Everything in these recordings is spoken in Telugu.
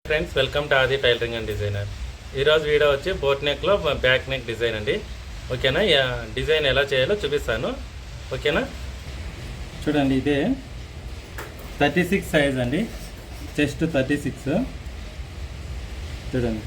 ఫ్రెండ్స్ వెల్కమ్ టు ఆది టైలరింగ్ అండ్ డిజైనర్. ఈరోజు వీడియో వచ్చి బోట్ నెక్లో బ్యాక్ నెక్ డిజైన్ అండి. ఓకేనా, డిజైన్ ఎలా చేయాలో చూపిస్తాను. ఓకేనా, చూడండి ఇదే 36 సైజ్ అండి, చెస్ట్ 36. చూడండి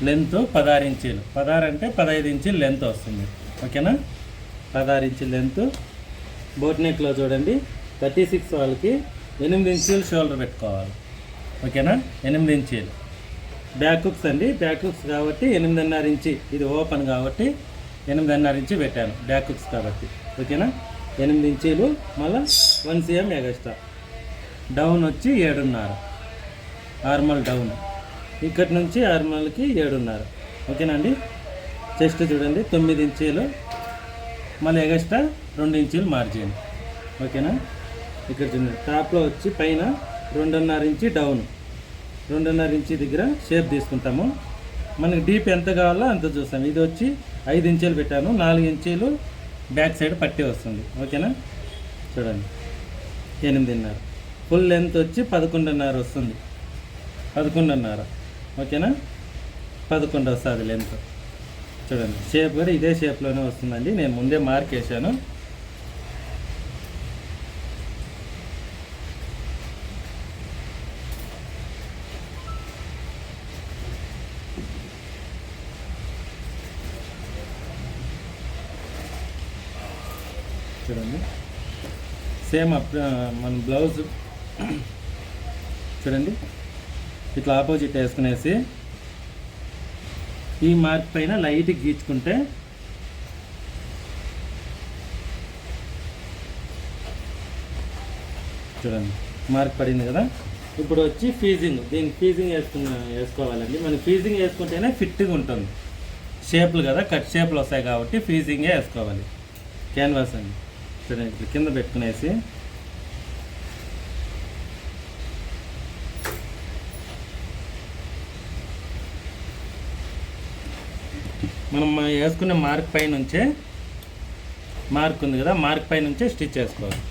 లెంత్ 16 ఇంచీలు, 16 అంటే 15 ఇంచీలు లెంత్ వస్తుంది. ఓకేనా, 16 ఇంచీలు లెంత్. బోట్ నెక్లో చూడండి 36 వాళ్ళకి 8 ఇంచీలు షోల్డర్ పెట్టుకోవాలి. ఓకేనా, 8 ఇంచీలు బ్యాక్ హుక్స్ అండి. బ్యాక్ హుక్స్ కాబట్టి 8.5 ఇంచి, ఇది ఓపెన్ కాబట్టి 8.5 ఇంచి పెట్టాను బ్యాక్ హుక్స్ కాబట్టి. ఓకేనా, 8 ఇంచీలు మళ్ళీ 1 cm ఎగస్ట్రా. డౌన్ వచ్చి 7.5 ఆర్మల్ డౌన్, ఇక్కడి నుంచి ఆర్మల్కి 7.5. ఓకేనా అండి. చెస్ట్ చూడండి 9 ఇంచీలు, మళ్ళీ ఎగస్ట్రా 2 ఇంచీలు మార్జిన్. ఓకేనా, ఇక్కడ చూడండి టాప్లో వచ్చి పైన 2.5 ఇంచి డౌన్, 2.5 ఇంచి దగ్గర షేప్ తీసుకుంటాము. మనకి డీప్ ఎంత కావాలో అంత చూస్తాం. ఇది వచ్చి 5 ఇంచీలు పెట్టాను, 4 ఇంచీలు బ్యాక్ సైడ్ పట్టి వస్తుంది. ఓకేనా, చూడండి 8.5. ఫుల్ లెంత్ వచ్చి 11.5 వస్తుంది, 11.5. ఓకేనా, 11 వస్తుంది లెంత్. చూడండి షేప్ కూడా ఇదే షేప్లోనే వస్తుందండి, నేను ముందే మార్క్ వేసాను. చూడండి సేమ్ మన బ్లౌజ్ చూడండి ఇట్లా ఆపోజిట్ వేసుకునేసి ఈ మార్క్ పైన లైట్ గీచుకుంటే చూడండి మార్క్ పడింది కదా. ఇప్పుడు వచ్చి ఫీజింగ్, దీనికి ఫీజింగ్ వేసుకోవాలండి. మనం ఫీజింగ్ వేసుకుంటేనే ఫిట్గా ఉంటుంది. షేప్లు కదా, కట్ షేప్లు వస్తాయి కాబట్టి ఫీజింగే వేసుకోవాలి. క్యాన్వాస్ అండి చూడండి, ఇట్లా కింద పెట్టుకునేసి మనం వేసుకునే మార్క్ పై నుంచే, మార్క్ ఉంది కదా, మార్క్ పై నుంచే స్టిచ్ చేసుకోవాలి.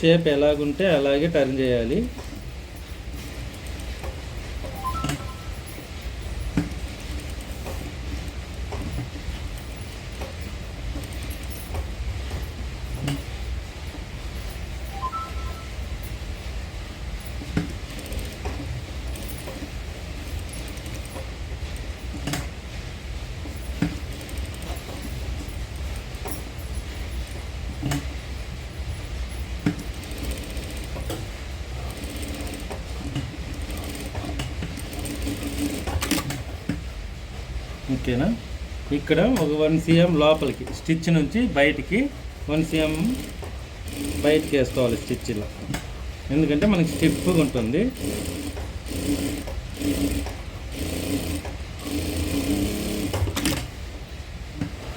షేప్ ఎలాగుంటే అలాగే టర్న్ చేయాలి. ఓకేనా, ఇక్కడ ఒక 1 cm లోపలికి స్టిచ్ నుంచి బయటికి 1 cm బయటికి వేసుకోవాలి స్టిచ్లో, ఎందుకంటే మనకి స్టిఫ్గా ఉంటుంది.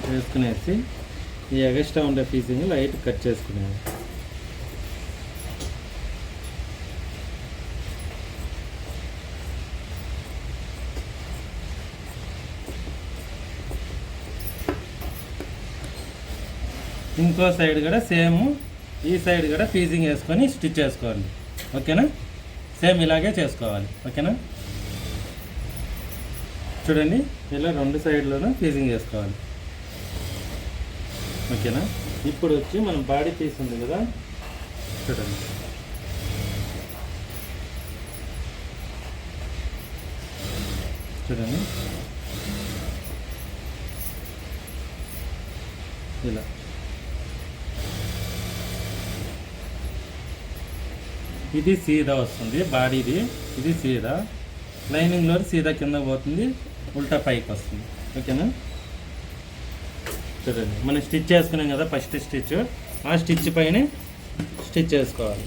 వేసుకునేసి ఈ ఎగస్ట్రా ఉండే పీసింగ్ లైట్ కట్ చేసుకునేది. ఇంకో సైడ్ కూడా సేమ్, ఈ సైడ్ కూడా ఫీజింగ్ వేసుకొని స్టిచ్ చేసుకోవాలి. ఓకేనా, సేమ్ ఇలాగే చేసుకోవాలి. ఓకేనా, చూడండి ఇలా 2 సైడ్లోనూ ఫీజింగ్ వేసుకోవాలి. ఓకేనా, ఇప్పుడు వచ్చి మనం బాడీ పీస్ ఉంది కదా, చూడండి చూడండి ఇలా ఇది సీదా వస్తుంది బాడీది, ఇది సీదా, లైనింగ్లో సీదా కింద పోతుంది, ఉల్టా పైకి వస్తుంది. ఓకేనా, చూడండి మనం స్టిచ్ చేసుకున్నాం కదా, ఫస్ట్ స్టిచ్, ఆ స్టిచ్ పైన స్టిచ్ చేసుకోవాలి.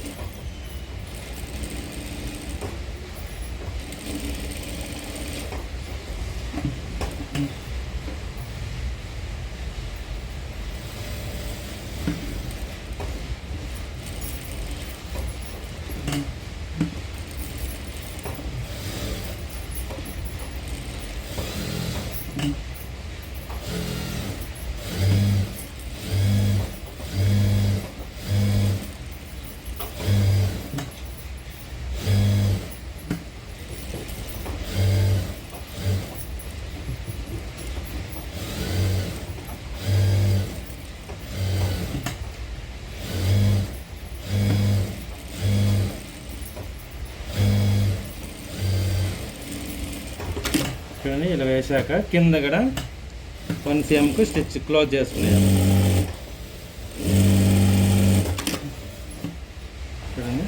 చూడండి ఇలా వేసాక కింద కూడా 1 cmకు స్టిచ్ క్లోజ్ చేసుకునేది. చూడండి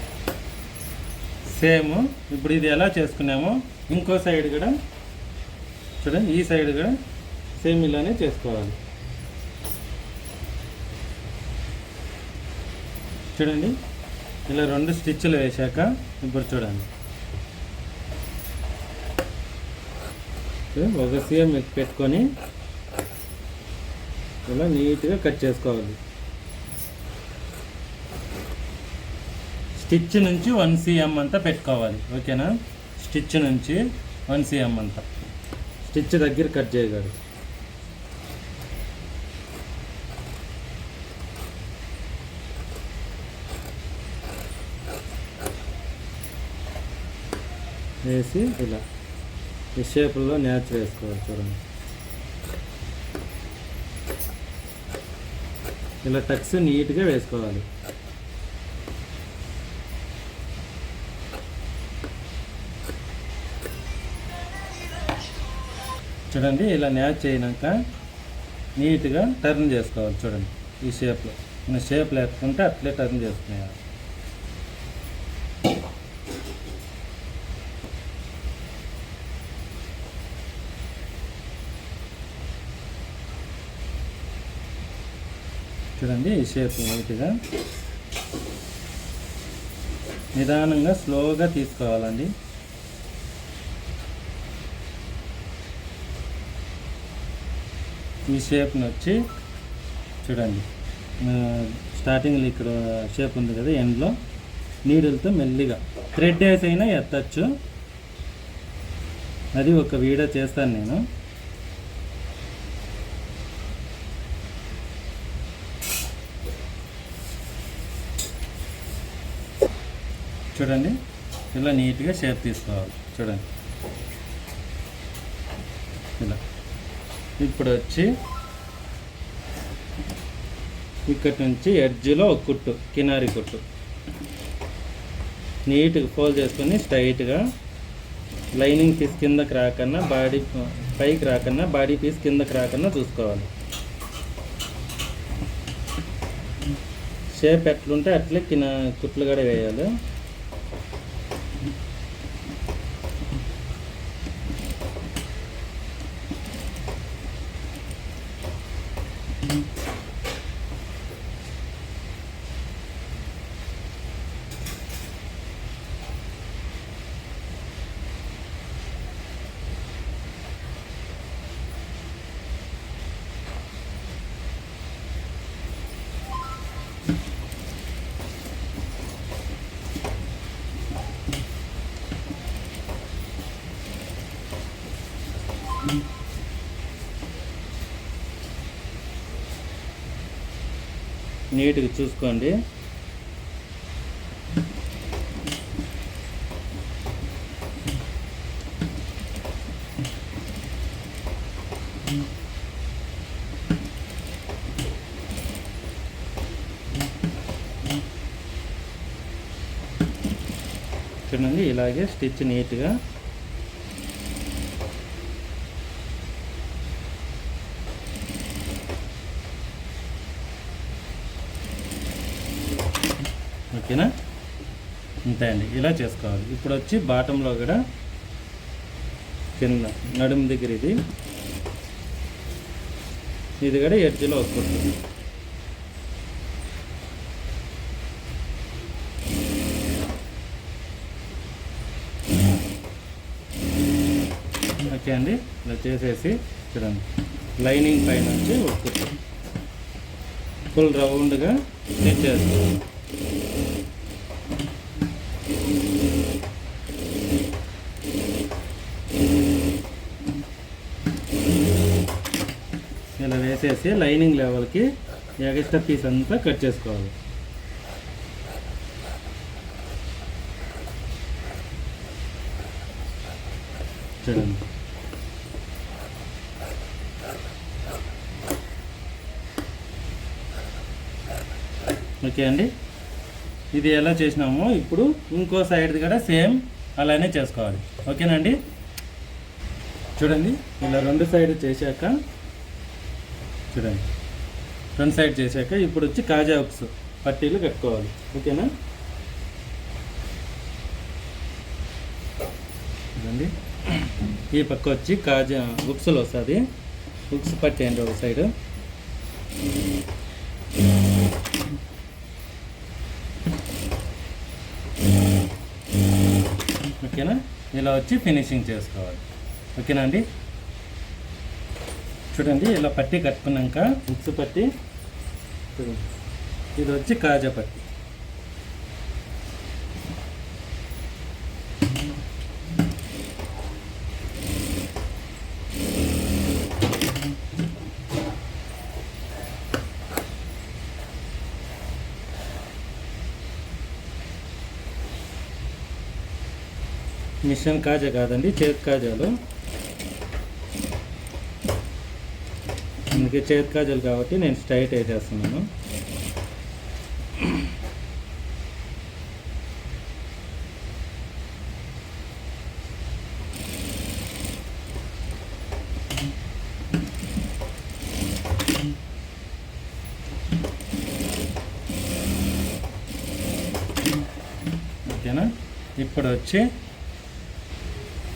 సేమ్ ఇప్పుడు ఇది ఎలా చేసుకున్నామో ఇంకో సైడ్ కూడా చూడండి, ఈ సైడ్ కూడా సేమ్ ఇలానే చేసుకోవాలి. చూడండి ఇలా 2 స్టిచ్లు వేసాక ఇప్పుడు చూడండి ఒక సీఎం పెట్టుకొని ఇలా నీట్గా కట్ చేసుకోవాలి. స్టిచ్ నుంచి 1 cm అంతా పెట్టుకోవాలి. ఓకేనా? స్టిచ్ నుంచి 1 cm అంతా స్టిచ్ దగ్గర కట్ చేయగలరు. వేసి ఇలా ఈ షేపుల్లో న్యాచ్ వేసుకోవాలి. చూడండి ఇలా టక్స్ నీట్గా వేసుకోవాలి. చూడండి ఇలా న్యాచ్ అయినాక నీట్గా టర్న్ చేసుకోవాలి. చూడండి ఈ షేప్లో మన షేప్ లేకుంటే అట్లే టర్న్ చేసుకునేయాలి. చూడండి ఈ షేప్ నీట్గా నిదానంగా స్లోగా తీసుకోవాలండి. ఈ షేప్ని వచ్చి చూడండి స్టార్టింగ్లో ఇక్కడ షేప్ ఉంది కదా, ఎండ్లో నీడిల్తో మెల్లిగా థ్రెడ్ వేసి అయినా ఎత్తచ్చు. అది ఒక వీడియో చేస్తాను నేను. చూడండి ఇలా నీట్గా షేప్ తీసుకోవాలి. చూడండి ఇలా ఇప్పుడు వచ్చి ఇక్కడి నుంచి ఎడ్జ్లో ఒక కుట్టు, కినారి కుట్టు నీట్గా ఫోల్డ్ చేసుకొని స్ట్రైట్గా లైనింగ్ పీస్ కిందకి రాకన్నా బాడీ పైకి రాకన్నా బాడీ పీస్ కిందకి రాకన్నా చూసుకోవాలి. షేప్ ఎట్లుంటే అట్లే కుట్లు కూడా వేయాలి. నీట్గా చూసుకోండి. చూడండి ఇలాగే స్టిచ్ నీట్గా ఓకేనా? అంతే అండి, ఇలా చేసుకోవాలి. ఇప్పుడు వచ్చి బాటంలో కూడా కింద నడుము దగ్గర ఇది కూడా ఎడ్జ్లో వస్తుంది. ఓకే అండి, ఇలా చేసేసి చూడండి లైనింగ్ పైన నుంచి ఒక్కొక్క ఫుల్ రౌండ్గా స్టిచ్ చేస్తాం. ఇలా వేసేసి లైనింగ్ లెవెల్కి ఎక్స్ట్రా పీస్ అంతా కట్ చేసుకోవాలి. చూడండి ఓకే అండి, ఇది ఎలా చేసినామో ఇప్పుడు ఇంకో సైడ్ది కూడా సేమ్ అలానే చేసుకోవాలి. ఓకేనండి. చూడండి ఇలా రెండు సైడ్ చేశాక చూడండి ఫ్రంట్ సైడ్ చేశాక ఇప్పుడు వచ్చి కాజా హుక్స్ పట్టీలు కట్టుకోవాలి. ఓకేనా? చూడండి ఈ పక్క వచ్చి కాజా హుక్స్లో వస్తుంది. హుక్స్ పట్టేయండి ఒక సైడు. ఓకేనా? ఇలా వచ్చి ఫినిషింగ్ చేసుకోవాలి. ఓకేనా అండి? చూడండి ఇలా పట్టి కట్టుకున్నాక హుక్స్ పట్టి చూడండి ఇది వచ్చి కాజా పట్టి. మిషన్ కాజా కాదండి, చేతి కాజాలు. అందుకే చేతి కాజాలు కాబట్టి నేను స్ట్రైట్ వేసేస్తున్నాను. ఓకేనా? ఇప్పుడు వచ్చి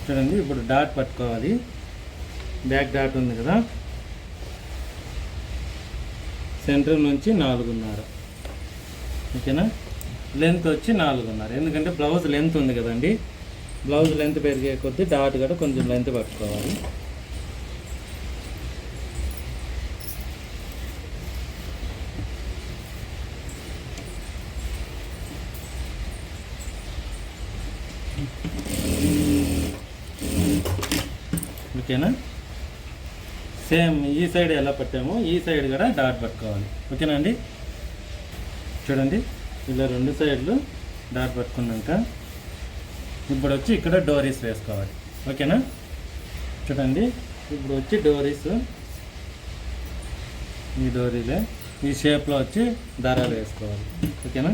చూడండి ఇప్పుడు డాట్ పట్టుకోవాలి. బ్యాక్ డాట్ ఉంది కదా, సెంటర్ నుంచి 4.5. ఓకేనా? లెంత్ వచ్చి 4.5. ఎందుకంటే బ్లౌజ్ లెంత్ ఉంది కదండి, బ్లౌజ్ లెంత్ పెరిగే కొద్దీ డాట్ కూడా కొంచెం లెంత్ పట్టుకోవాలి. ఓకేనా? సేమ్ ఈ సైడ్ ఎలా పట్టామో ఈ సైడ్ కూడా డాట్ పట్టుకోవాలి. ఓకేనా అండి? చూడండి ఇలా రెండు సైడ్లు డాట్ పట్టుకున్నాక ఇప్పుడు వచ్చి ఇక్కడ డోరీస్ వేసుకోవాలి. ఓకేనా? చూడండి ఇప్పుడు వచ్చి డోరీస్ ఈ డోరీలే ఈ షేప్లో వచ్చి దారాలు వేసుకోవాలి. ఓకేనా?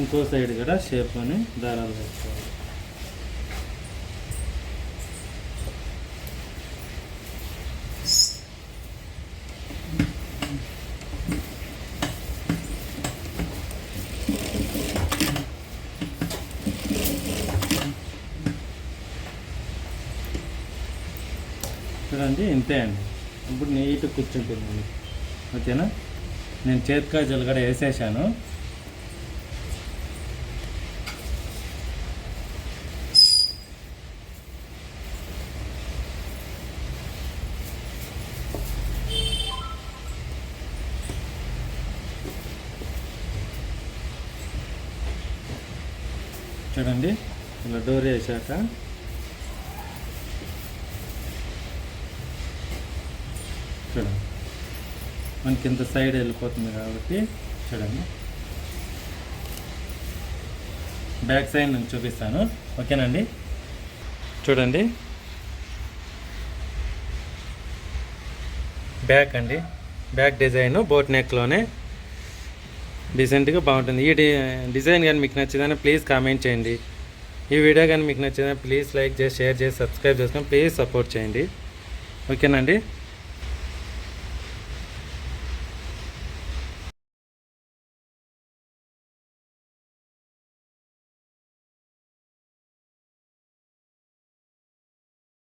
ఇంకో సైడ్ కూడా షేప్లోనే దారాలు వేసుకోవాలి. చూడండి ఇంతే అండి. ఇప్పుడు నీట్గా కూర్చుంటుంది. ఓకేనా? నేను చేతి కాజాలు కూడా వేసేసాను. చూడండి ఇలా డోర్ వేసాక చూడండి మనకి ఇంత సైడ్ వెళ్ళిపోతుంది కాబట్టి చూడండి బ్యాక్ సైడ్ నేను చూపిస్తాను. ఓకేనండి? చూడండి బ్యాక్ అండి, బ్యాక్ డిజైన్ బోట్ నెక్లోనే డీసెంట్గా బాగుంటుంది. ఈ డిజైన్ కానీ మీకు నచ్చిందని ప్లీజ్ కామెంట్ చేయండి. ఈ వీడియో కానీ మీకు నచ్చిందని ప్లీజ్ లైక్ చేసి షేర్ చేసి సబ్స్క్రైబ్ చేసుకొని ప్లీజ్ సపోర్ట్ చేయండి. ఓకేనండి?